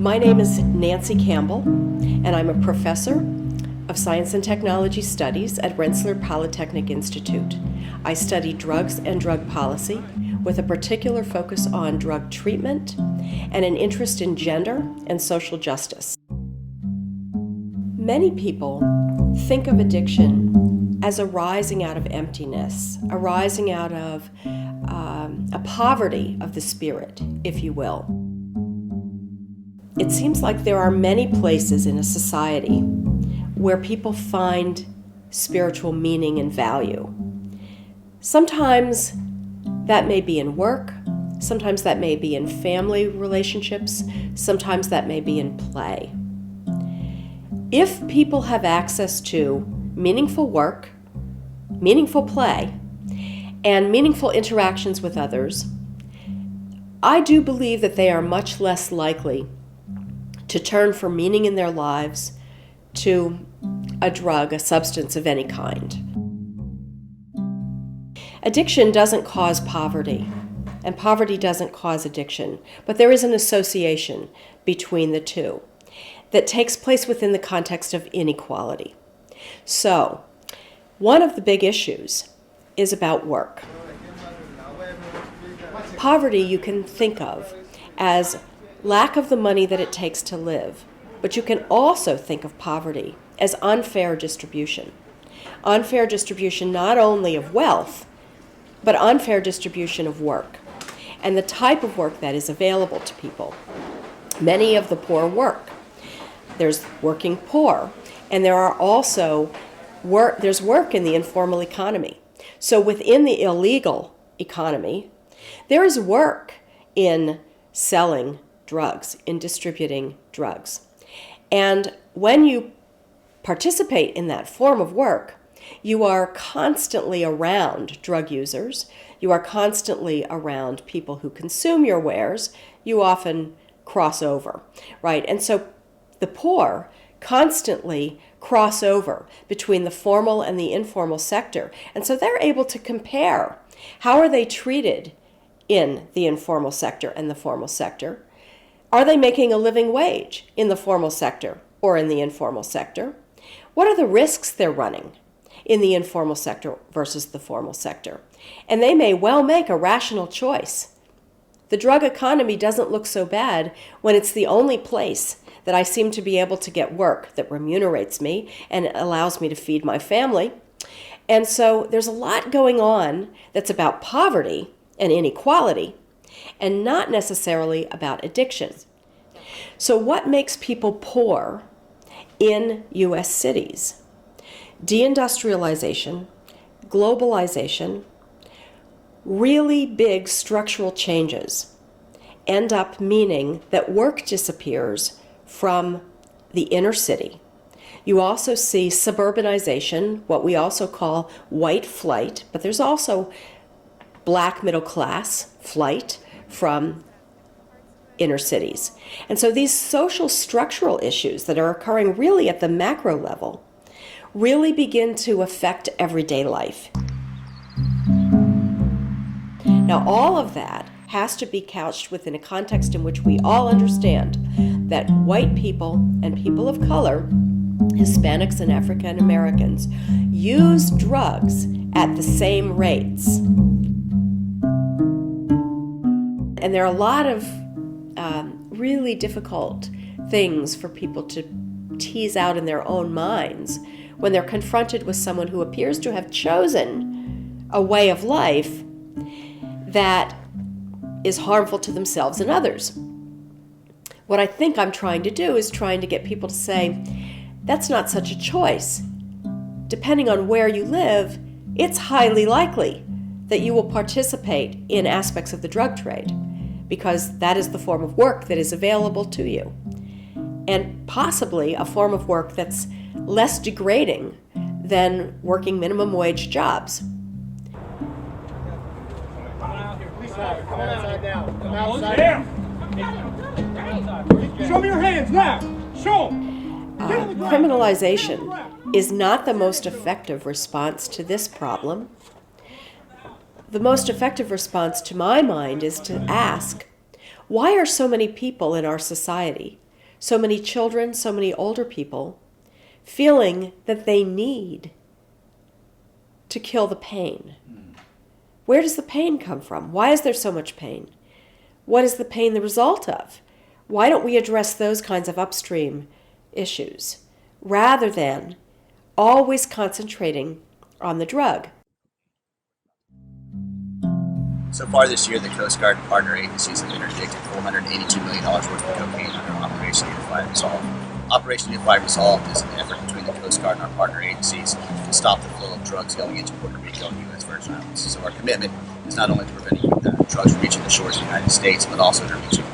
My name is Nancy Campbell, and I'm a professor of Science and Technology Studies at Rensselaer Polytechnic Institute. I study drugs and drug policy with a particular focus on drug treatment and an interest in gender and social justice. Many people think of addiction as arising out of emptiness, arising out of a poverty of the spirit, if you will. It seems like there are many places in a society where people find spiritual meaning and value. Sometimes that may be in work, sometimes that may be in family relationships, sometimes that may be in play. If people have access to meaningful work, meaningful play, and meaningful interactions with others, I do believe that they are much less likely to turn for meaning in their lives to a drug, a substance of any kind. Addiction doesn't cause poverty, and poverty doesn't cause addiction, but there is an association between the two that takes place within the context of inequality. So, one of the big issues is about work. Poverty you can think of as lack of the money that it takes to live, but you can also think of poverty as unfair distribution. Unfair distribution not only of wealth, but unfair distribution of work and the type of work that is available to people. Many of the poor work. There's working poor, and there are also there's work in the informal economy. So within the illegal economy, there is work in selling drugs, in distributing drugs. And when you participate in that form of work, you are constantly around drug users. You are constantly around people who consume your wares. You often cross over, right? And so the poor constantly cross over between the formal and the informal sector. And so they're able to compare how are they treated in the informal sector and the formal sector. Are they making a living wage in the formal sector or in the informal sector? What are the risks they're running in the informal sector versus the formal sector? And they may well make a rational choice. The drug economy doesn't look so bad when it's the only place that I seem to be able to get work that remunerates me and allows me to feed my family. And so there's a lot going on that's about poverty and inequality, and not necessarily about addiction. So what makes people poor in U.S. cities? Deindustrialization, globalization, really big structural changes end up meaning that work disappears from the inner city. You also see suburbanization, what we also call white flight, but there's also black middle class flight from inner cities. And so these social structural issues that are occurring really at the macro level really begin to affect everyday life. Now, all of that has to be couched within a context in which we all understand that white people and people of color, Hispanics and African Americans, use drugs at the same rates. And there are a lot of really difficult things for people to tease out in their own minds when they're confronted with someone who appears to have chosen a way of life that is harmful to themselves and others. What I think I'm trying to do is trying to get people to say, that's not such a choice. Depending on where you live, it's highly likely that you will participate in aspects of the drug trade, because that is the form of work that is available to you. And possibly a form of work that's less degrading than working minimum wage jobs. Come outside now. Come outside. Show me your hands now. Show them. Criminalization is not the most effective response to this problem. The most effective response, to my mind, is to ask, why are so many people in our society so many children, so many older people, feeling that they need to kill the pain. Where does the pain come from? Why is there so much pain? What is the pain the result of? Why don't we address those kinds of upstream issues rather than always concentrating on the drug? So far this year, the Coast Guard and partner agencies have interdicted $482 million worth of cocaine under Operation Unified Resolve. Operation Unified Resolve is an effort between the Coast Guard and our partner agencies to stop the flow of drugs going into Puerto Rico and U.S. Virgin Islands. So our commitment is not only to preventing drugs from reaching the shores of the United States, but also to reaching